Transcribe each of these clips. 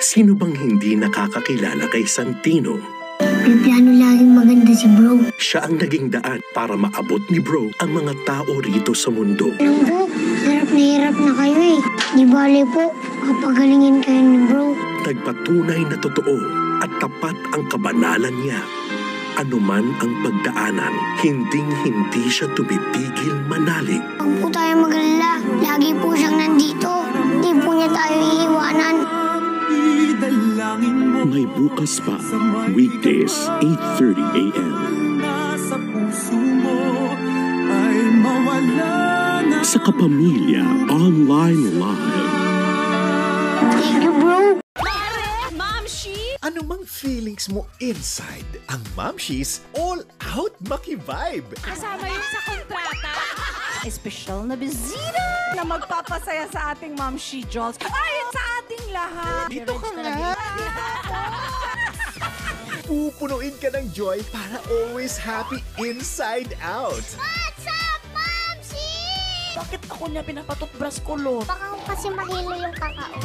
Sino bang hindi nakakakilala kay Santino? May plano laging maganda si bro. Siya ang naging daan para maabot ni bro ang mga tao rito sa mundo. Alam po, hirap na kayo eh. Di bale po, kapagalingin kayo ni bro. Nagpatunay na totoo at tapat ang kabanalan niya. Anuman ang pagdaanan, hinding-hindi siya tumitigil manalig. Huwag po tayo mag-alala. Lagi po siyang nandito. Di po niya tayo iiwanan. May bukas pa, weekdays, 8:30 a.m. Sa Kapamilya Online Live. Thank you, bro. Mamshi! Ano mang feelings mo inside, ang Mamshi's All Out Maki-Vibe. Kasama yun sa kontrata. Espesyal na bisita na magpapasaya sa ating Mamshi Jolls. Ay, sa ating lahat. Dito ka nga. Pupunuin ka ng joy para always happy inside out. What's up, Mamsi? Bakit ako niya pinapatutbras ko, lo? Baka kasi mahilo yung kakao.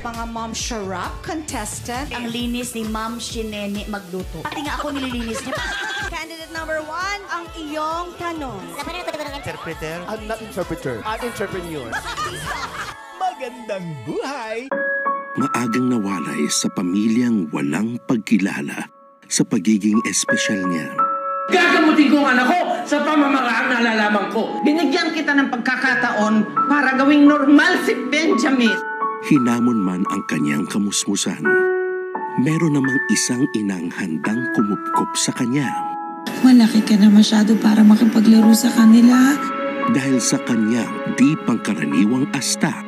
Mga Ma'am Sharap contestant. Ang linis ni Ma'am Shineni magluto. Pati nga ako nililinis niya. Candidate number 1, ang iyong tanong. Interpreter? I'm not interpreter. I'm entrepreneur. Magandang buhay! Maagang nawalay sa pamilyang walang pagkilala sa pagiging espesyal niya. Gagamutin ko ang anak ko sa pamamaraang nalalaman ko. Binigyan kita ng pagkakataon para gawing normal si Benjamin. Hinamon man ang kanyang kamusmusan, meron namang isang inang handang kumupkop sa kanya. Malaki ka na masyado para makipaglaro sa kanila. Dahil sa kanya di pangkaraniwang asta,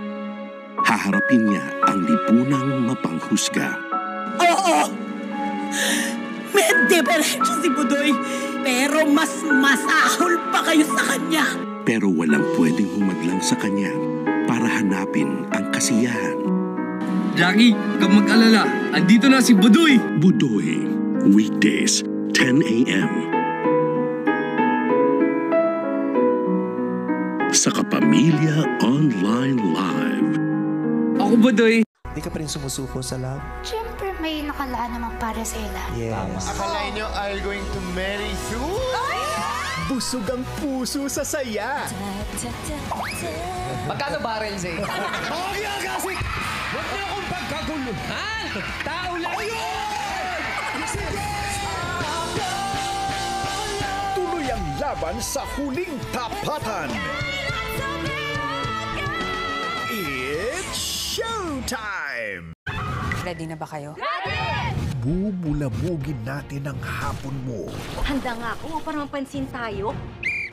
haharapin niya ang lipunang mapanghusga. Oo! May diferensya si Budoy, pero mas masahol pa kayo sa kanya. Pero walang pwedeng humadlang sa kanya para hanapin ang kasiyahan. Jackie, huwag mag-alala. Andito na si Budoy! Budoy, weekdays, 10 a.m. Sa Kapamilya Online Live. Ako, Budoy. Hindi ka pa rin sumusuko sa love? Siyempre, may nakalaan naman para sa ila. Yes. Akalain nyo, are you going to marry through? Busog ang puso sa saya. Magkano ba rin, Zay? Kaya kasi! Huwag niyo akong pagkaguluhan! Tao lang yun! Tuloy ang laban sa huling tapatan. It's showtime! Ready na ba kayo? Bubulabugin natin ang hapon mo. Handa nga ako para mapansin tayo.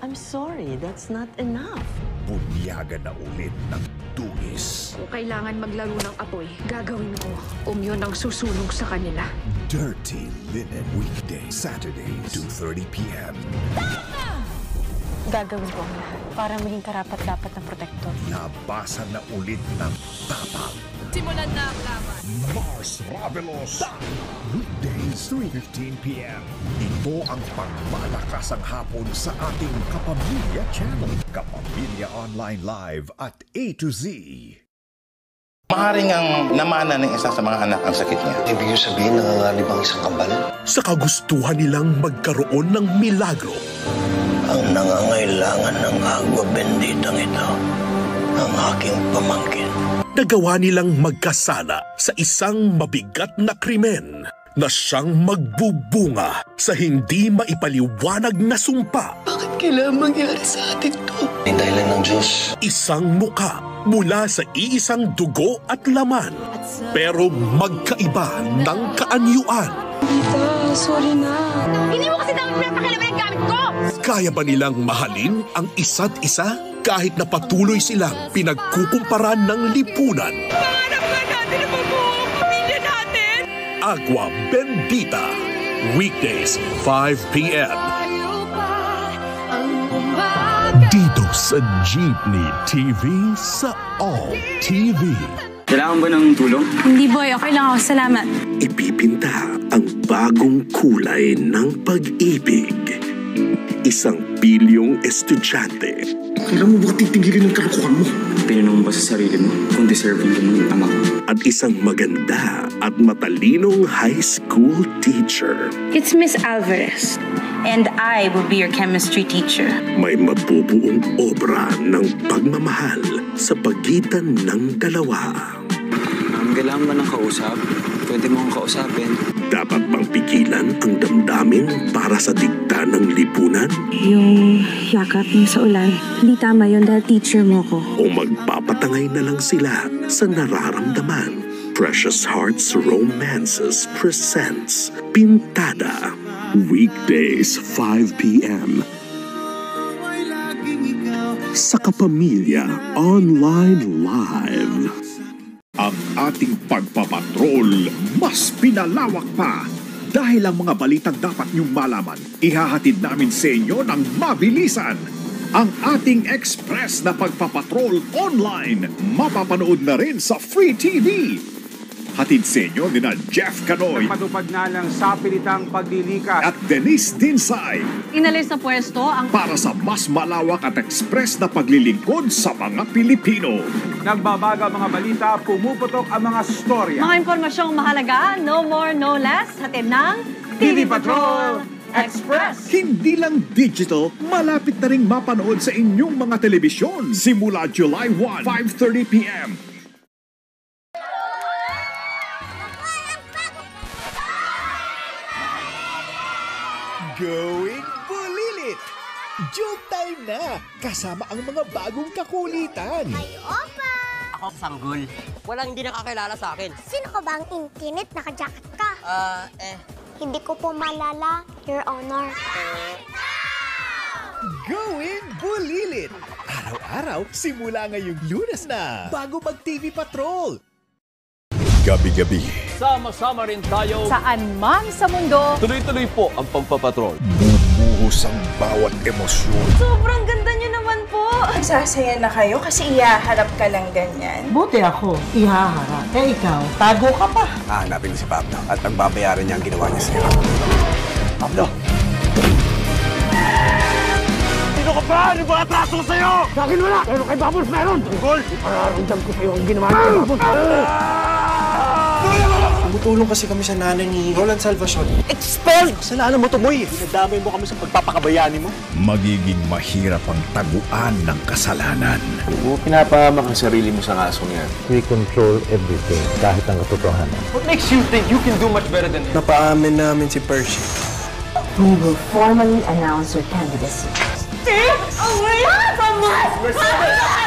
I'm sorry, that's not enough. Bunyaga na ulit ng dugis. Kung kailangan maglaro ng apoy, gagawin ko. Yun ang susunog sa kanila. Dirty Linen Weekday, Saturday, 2:30 p.m. Gagawin ko ang lahat para maging karapat-dapat na protektor. Labasan na ulit ng tapang. Simulan na ang laban. Mars Marvelous. Weekdays, 3:15 p.m. Ito ang pagmalakasang hapon sa ating Kapamilya Channel. Kapamilya Online Live at A to Z. Maaaring ang namana ng isa sa mga anak ang sakit niya. Ibig sabihin, nanganganib ang isang kambal? Sa kagustuhan nilang magkaroon ng milagro. Ang nangangailangan ng agwa benditang ito, ang aking pamangkin. Nagawa nilang magkasala sa isang mabigat na krimen na siyang magbubunga sa hindi maipaliwanag na sumpa. Bakit kailangan mangyari sa atin to? Hintayin lang ng Diyos. Isang muka mula sa iisang dugo at laman, pero magkaiba ng kaanyuan. Tita, sorry na. Hindi mo kasi dapat pinapakilaman ang gamit ko! Kaya ba nilang mahalin ang isa't isa kahit na patuloy silang pinagkukumparan ng lipunan? Pangarap nga natin na mabuo ang pamilya natin! Agua Bendita, weekdays 5 p.m. Dito sa Jeepney TV sa All TV. Kailangan ba ng tulong? Hindi boy, okay lang ako. Salamat. Ipipinta ang bagong kulay ng pag-ibig. Isang pilyong estudyante. Kailan mo ba titigilin ang kalukuhan mo? tinanong mo ba sa sarili mo kung deserving ka ng ama ko? At isang maganda at matalinong high school teacher. It's Miss Alvarez. And I will be your chemistry teacher. May mabubuong obra ng pagmamahal sa pagitan ng dalawa. Kailangan ba ng kausap? Pwede mo akong kausapin. Dapat bang pigilan ang damdamin para sa digta ng lipunan? Yung yakap mo sa ulan, hindi tama yun dahil teacher mo ko. O magpapatangay na lang sila sa nararamdaman? Precious Hearts Romances presents Pintada. Weekdays 5 p.m. sa Kapamilya Online Live. Ang ating pagpapatrol mas pinalawak pa dahil ang mga balitang dapat niyong malaman, ihahatid namin sa inyo ng mabilisan. Ang ating express na pagpapatrol online, mapapanood na rin sa Free TV. Hatid sa inyo nina Jeff Canoy, napatupad na lang sa pilitang paglilikas, at Denise Dinsay. Inalis sa pwesto ang para sa mas malawak at express na paglilingkod sa mga Pilipino. Nagbabaga mga balita, pumuputok ang mga storya. Mga impormasyong mahalaga, no more, no less, hatid ng TV Patrol Express. Hindi lang digital, malapit na ring mapanood sa inyong mga telebisyon. Simula July 1, 5:30 p.m. Going bulilit! Joke time na! Kasama ang mga bagong kakulitan. Ay, opa! Ako, sanggol. Walang hindi nakakilala sa akin. Sino ka ba ang intimate? Naka-jacket ka? Hindi ko po malala, Your Honor. Going bulilit! Araw-araw, simula ngayong Lunes na, bago mag-TV Patrol. Gabi-gabi. Sama-sama rin tayo. Saan man sa mundo. Tuloy-tuloy po ang pagpapatrol. Bumuhos ang bawat emosyon. Sobrang ganda niyo naman po. Sasaya na kayo kasi ihaharap ka lang ganyan. Buti ako, ihaharap. Ikaw, tago ka pa. Hahanapin si Pablo at pagbabayaran niya ang ginawa niya sa'yo. Pablo! Sino ka ba? Ano ba atraso ko sa'yo? Sa akin wala, pero kay Babos meron. Tungkol, ipararamdam ko sa'yo ang ginawa niya kay Babos. Tumutulong kasi kami sa nanay ni Roland Salvacion. Expelled! Kasalanan mo, Tumoy! Dinadamay mo kami sa pagpapakabayani mo. Magiging mahirap ang taguan ng kasalanan. Huwag pinapahamak ang sarili mo sa kasong yan. We control everything, kahit ang katotohanan. What makes you think you can do much better than him? Napaamin namin si Percy. We will formally announce your candidacy. Steve! Away from us!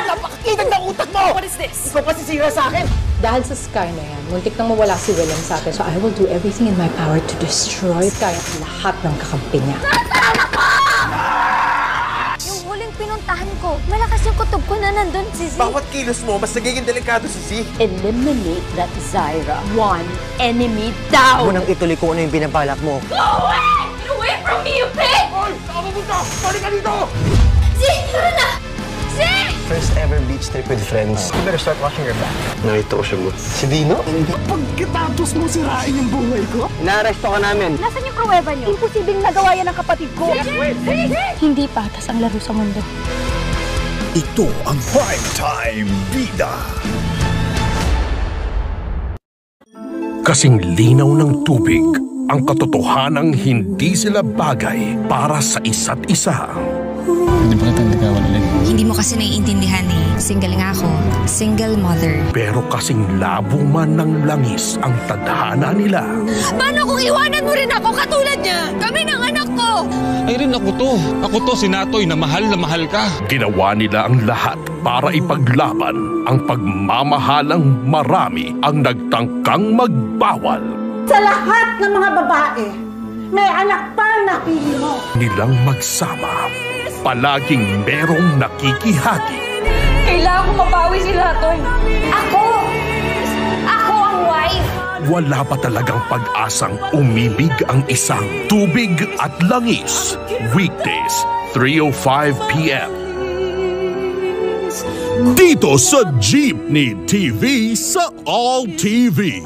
Napakakitag ng utak mo! What is this? Ikaw pa sisira sa akin! Dahil sa Sky na yan, muntik nang mawala si William sa akin. So I will do everything in my power to destroy Sky at lahat ng kakampi niya. Yung huling pinuntahan ko, malakas yung kutob ko na nandun si Z. Bawat kilos mo, mas nagiging delikado si Z. Eliminate that Zyra. One enemy down! Munang ituloy kung ano yung binabalak mo. Go away! Get away from me, you pig! Hoy! Saan ka punta? Balik ka dito! Z! Tara na! Z! First ever beach trip with friends. You better start watching your back. Nakita ko siya mo. Si Dino? Pagkatapos mo sirain yung buhay ko? Naaresto ka namin. Nasaan yung pruweba niyo? Imposibleng nagawa yan ng kapatid ko. Hindi patas ang laro sa mundo. Ito ang Primetime Bida. Kasing linaw ng tubig, ang katotohanang hindi sila bagay para sa isa't isa. Hindi ba natin nagawan ulit? Hindi mo kasi naiintindihan eh. Single nga ako. Single mother. Pero kasing labo man ng langis ang tadhana nila. Paano kung iwanan mo rin ako katulad niya? Kami ng anak ko! Ay rin ako to. Ako to si Natoy na mahal ka. Ginawa nila ang lahat para ipaglaban ang pagmamahalang marami ang nagtangkang magbawal. Sa lahat ng mga babae, may anak pa na pili mo. Nilang magsama. Palaging merong nakikihati. Kailangan ko mabawi si Natoy. Ako! Ako ang wife! Wala pa talagang pag-asang umibig ang isang tubig at langis. Weekdays, 3:05 p.m. Dito sa Jeepney TV sa All TV.